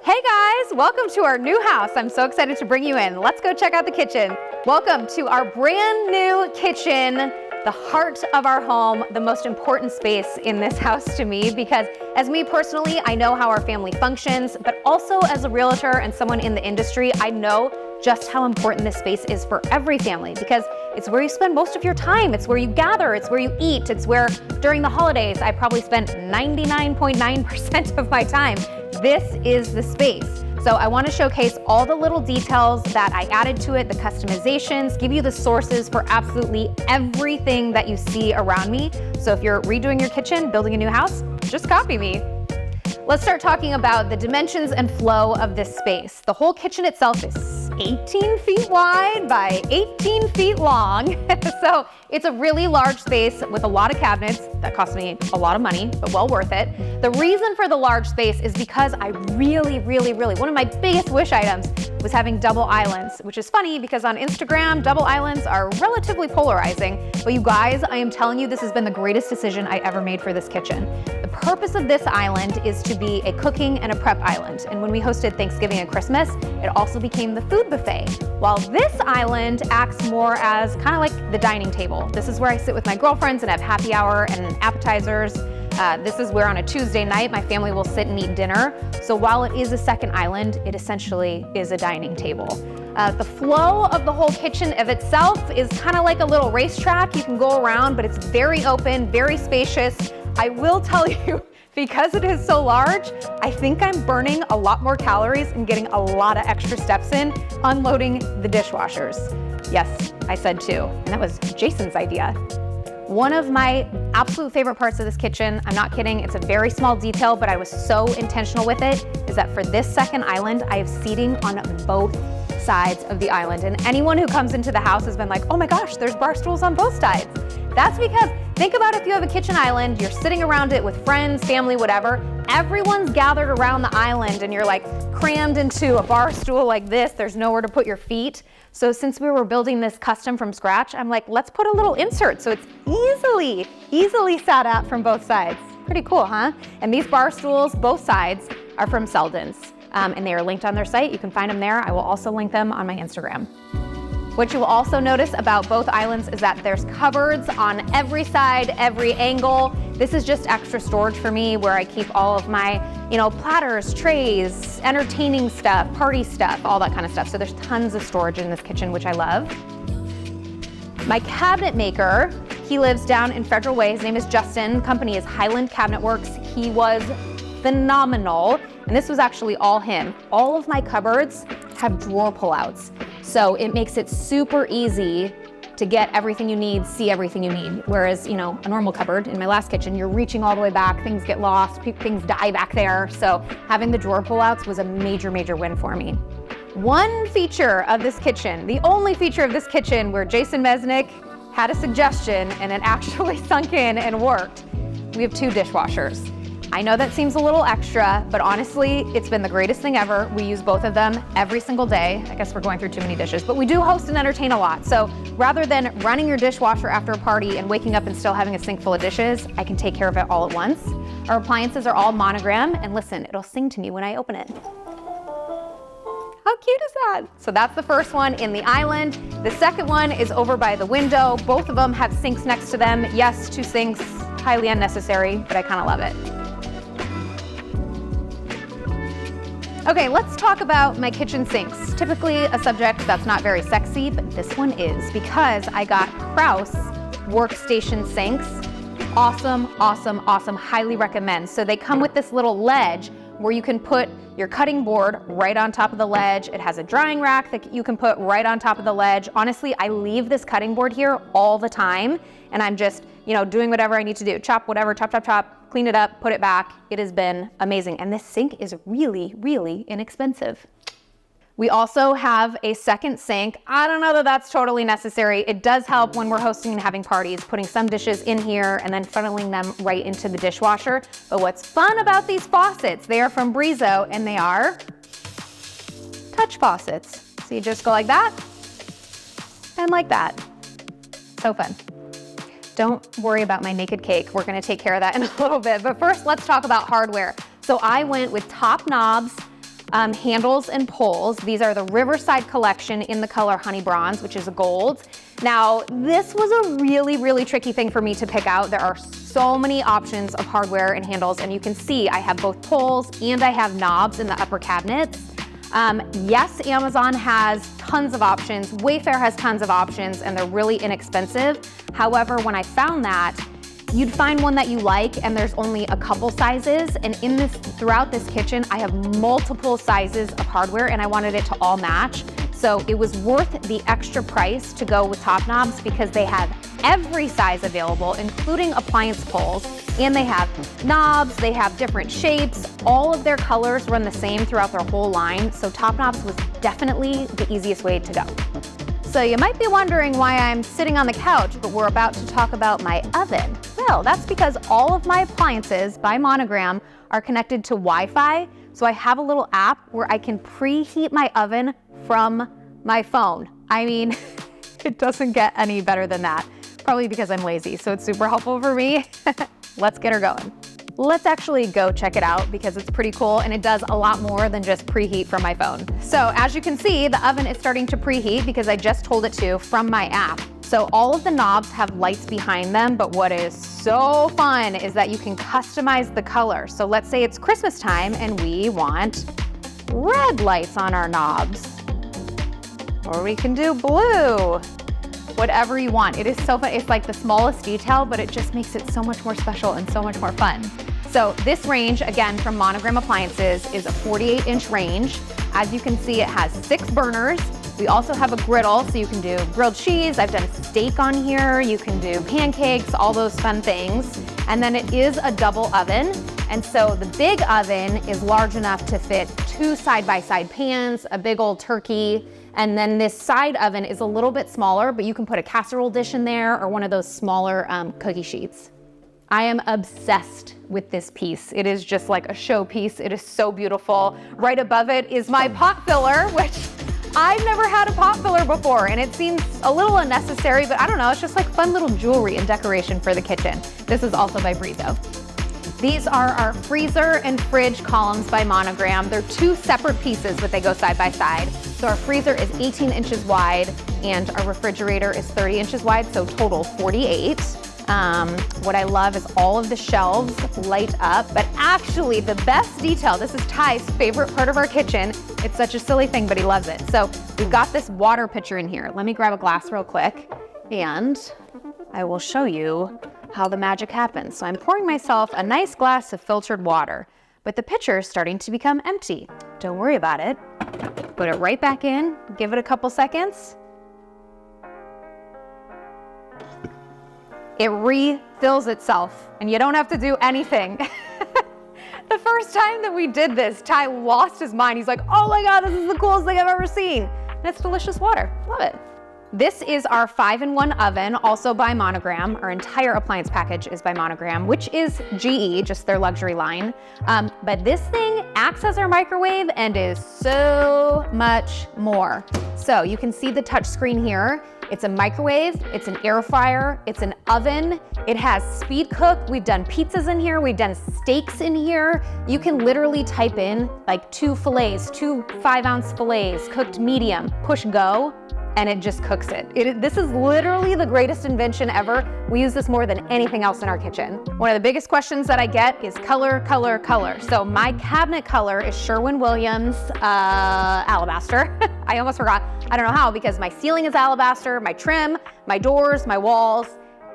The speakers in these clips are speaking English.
Hey guys, welcome to our new house. I'm so excited to bring you in. Let's go check out the kitchen. Welcome to our brand new kitchen, the heart of our home, the most important space in this house to me, because as me personally, I know how our family functions, but also as a realtor and someone in the industry, I know just how important this space is for every family, because it's where you spend most of your time. It's where you gather, it's where you eat, it's where during the holidays, I probably spent 99.9% of my time. This is the space. So I want to showcase all the little details that I added to it, the customizations, give you the sources for absolutely everything that you see around me. So if you're redoing your kitchen, building a new house, just copy me. Let's start talking about the dimensions and flow of this space. The whole kitchen itself is 18 feet wide by 18 feet long. So it's a really large space with a lot of cabinets. That cost me a lot of money, but well worth it. The reason for the large space is because I really, one of my biggest wish items was having double islands, which is funny because on Instagram, double islands are relatively polarizing. But you guys, I am telling you, this has been the greatest decision I ever made for this kitchen. The purpose of this island is to be a cooking and a prep island. And when we hosted Thanksgiving and Christmas, it also became the food buffet. While this island acts more as kind of like the dining table. This is where I sit with my girlfriends and have happy hour and appetizers. This is where on a Tuesday night, my family will sit and eat dinner. So while it is a second island, it essentially is a dining table. The flow of the whole kitchen of itself is kind of like a little racetrack. You can go around, but it's very open, very spacious. I will tell you, because it is so large, I think I'm burning a lot more calories and getting a lot of extra steps in unloading the dishwashers. Yes, I said two, and that was Jason's idea. One of my absolute favorite parts of this kitchen, I'm not kidding, it's a very small detail, but I was so intentional with it, is that for this second island, I have seating on both sides of the island. And anyone who comes into the house has been like, oh my gosh, there's bar stools on both sides. That's because, think about if you have a kitchen island, you're sitting around it with friends, family, whatever, everyone's gathered around the island and you're like crammed into a bar stool like this, there's nowhere to put your feet. So since we were building this custom from scratch, I'm like, let's put a little insert so it's easily sat at from both sides. Pretty cool, huh? And these bar stools, both sides, are from Selden's, and they are linked on their site. You can find them there. I will also link them on my Instagram. What you will also notice about both islands is that there's cupboards on every side, every angle. This is just extra storage for me where I keep all of my, platters, trays, entertaining stuff, party stuff, all that kind of stuff. So there's tons of storage in this kitchen, which I love. My cabinet maker, he lives down in Federal Way. His name is Justin. Company is Highland Cabinet Works. He was phenomenal. And this was actually all him. All of my cupboards have drawer pullouts. So it makes it super easy to get everything you need, see everything you need. Whereas, a normal cupboard in my last kitchen, you're reaching all the way back, things get lost, things die back there. So having the drawer pullouts was a major win for me. One feature of this kitchen, the only feature of this kitchen where Jason Mesnick had a suggestion and it actually sunk in and worked, we have two dishwashers. I know that seems a little extra, but honestly, it's been the greatest thing ever. We use both of them every single day. I guess we're going through too many dishes, but we do host and entertain a lot. So rather than running your dishwasher after a party and waking up and still having a sink full of dishes, I can take care of it all at once. Our appliances are all monogram, and listen, it'll sing to me when I open it. How cute is that? So that's the first one in the island. The second one is over by the window. Both of them have sinks next to them. Yes, two sinks, highly unnecessary, but I kind of love it. Okay, let's talk about my kitchen sinks. Typically a subject that's not very sexy, but this one is because I got Kraus workstation sinks. Awesome, highly recommend. So they come with this little ledge where you can put your cutting board right on top of the ledge. It has a drying rack that you can put right on top of the ledge. Honestly, I leave this cutting board here all the time and I'm just, doing whatever I need to do. Chop whatever, chop, clean it up, put it back. It has been amazing. And this sink is really inexpensive. We also have a second sink. I don't know that that's totally necessary. It does help when we're hosting and having parties, putting some dishes in here and then funneling them right into the dishwasher. But what's fun about these faucets, they are from Brizo and they are touch faucets. So you just go like that and like that. So fun. Don't worry about my naked cake. We're gonna take care of that in a little bit. But first, let's talk about hardware. So I went with top knobs. handles and pulls. These are the Riverside collection in the color Honey Bronze, which is a gold. Now, this was a really, really tricky thing for me to pick out. There are so many options of hardware and handles, and you can see I have both pulls and I have knobs in the upper cabinets. Yes, Amazon has tons of options. Wayfair has tons of options, and they're really inexpensive. However, when I found that, you'd find one that you like, and there's only a couple sizes. And throughout this kitchen, I have multiple sizes of hardware, and I wanted it to all match. So it was worth the extra price to go with Top Knobs because they have every size available, including appliance pulls, and they have knobs, they have different shapes. All of their colors run the same throughout their whole line. So Top Knobs was definitely the easiest way to go. So you might be wondering why I'm sitting on the couch, but we're about to talk about my oven. Well, that's because all of my appliances by Monogram are connected to Wi-Fi. So I have a little app where I can preheat my oven from my phone. I mean, it doesn't get any better than that. Probably because I'm lazy, so it's super helpful for me. Let's get her going. Let's actually go check it out because it's pretty cool and it does a lot more than just preheat from my phone. So as you can see, the oven is starting to preheat because I just told it to from my app. So all of the knobs have lights behind them, but what is so fun is that you can customize the color. So let's say it's Christmas time and we want red lights on our knobs. Or we can do blue. Whatever you want. It is so fun. It's like the smallest detail, but it just makes it so much more special and so much more fun. So this range, again, from Monogram Appliances is a 48-inch range. As you can see, it has 6 burners. We also have a griddle, so you can do grilled cheese. I've done a steak on here. You can do pancakes, all those fun things. And then it is a double oven. And so the big oven is large enough to fit 2 side-by-side pans, a big old turkey. And then this side oven is a little bit smaller, but you can put a casserole dish in there or one of those smaller cookie sheets. I am obsessed with this piece. It is just like a showpiece. It is so beautiful. Right above it is my pot filler, which I've never had a pot filler before, and it seems a little unnecessary, but I don't know, it's just like fun little jewelry and decoration for the kitchen. This is also by Brizo. These are our freezer and fridge columns by Monogram. They're 2 separate pieces, but they go side by side. So our freezer is 18 inches wide and our refrigerator is 30 inches wide, so total 48. What I love is all of the shelves light up, but actually the best detail, this is Ty's favorite part of our kitchen. It's such a silly thing, but he loves it. So we've got this water pitcher in here. Let me grab a glass real quick and I will show you how the magic happens. So I'm pouring myself a nice glass of filtered water, but the pitcher is starting to become empty. Don't worry about it. Put it right back in, give it a couple seconds. It refills itself and you don't have to do anything. The first time that we did this, Ty lost his mind. He's like, oh my God, this is the coolest thing I've ever seen. And it's delicious water, love it. This is our 5-in-1 oven, also by Monogram. Our entire appliance package is by Monogram, which is GE, just their luxury line. But this thing acts as our microwave and is so much more. So you can see the touch screen here. It's a microwave, it's an air fryer, it's an oven, it has speed cook. We've done pizzas in here, we've done steaks in here. You can literally type in like 2 fillets, 2 5-ounce fillets, cooked medium, push go, and it just cooks it. This is literally the greatest invention ever. We use this more than anything else in our kitchen. One of the biggest questions that I get is color, color, color. So my cabinet color is Sherwin-Williams alabaster. I almost forgot. I don't know how, because my ceiling is alabaster, my trim, my doors, my walls,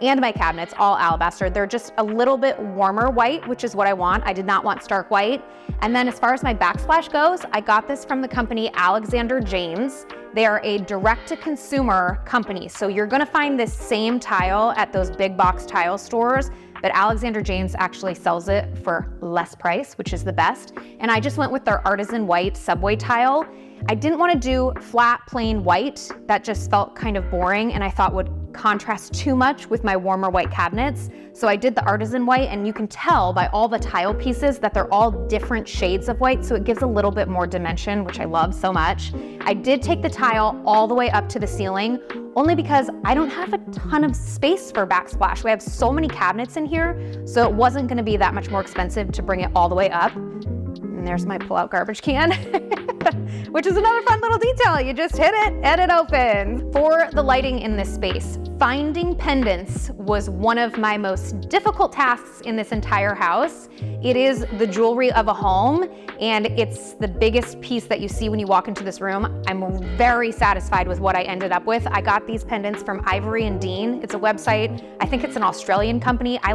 and my cabinets, all alabaster. They're just a little bit warmer white, which is what I want. I did not want stark white. And then as far as my backsplash goes, I got this from the company Alexander James. They are a direct-to-consumer company. So you're gonna find this same tile at those big box tile stores, but Alexander James actually sells it for less price, which is the best. And I just went with their artisan white subway tile. I didn't want to do flat, plain white. That just felt kind of boring and I thought would contrast too much with my warmer white cabinets. So I did the artisan white, and you can tell by all the tile pieces that they're all different shades of white, so it gives a little bit more dimension, which I love so much. I did take the tile all the way up to the ceiling, only because I don't have a ton of space for backsplash. We have so many cabinets in here, so it wasn't gonna be that much more expensive to bring it all the way up. And there's my pull-out garbage can. which is another fun little detail. You just hit it and it opens. For the lighting in this space, finding pendants was one of my most difficult tasks in this entire house. It is the jewelry of a home, and it's the biggest piece that you see when you walk into this room. I'm very satisfied with what I ended up with. I got these pendants from Ivory and Dean. It's a website. I think it's an Australian company. I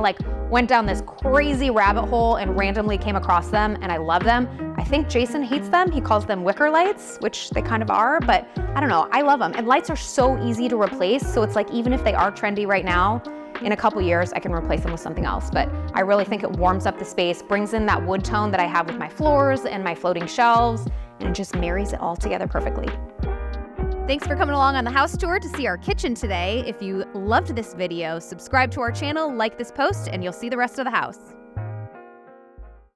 went down this crazy rabbit hole and randomly came across them, and I love them. I think Jason hates them. He calls them wicker lights, which they kind of are, but I don't know, I love them. And lights are so easy to replace, so it's like even if they are trendy right now, in a couple years I can replace them with something else. But I really think it warms up the space, brings in that wood tone that I have with my floors and my floating shelves, and it just marries it all together perfectly. Thanks for coming along on the house tour to see our kitchen today. If you loved this video, subscribe to our channel, like this post, and you'll see the rest of the house.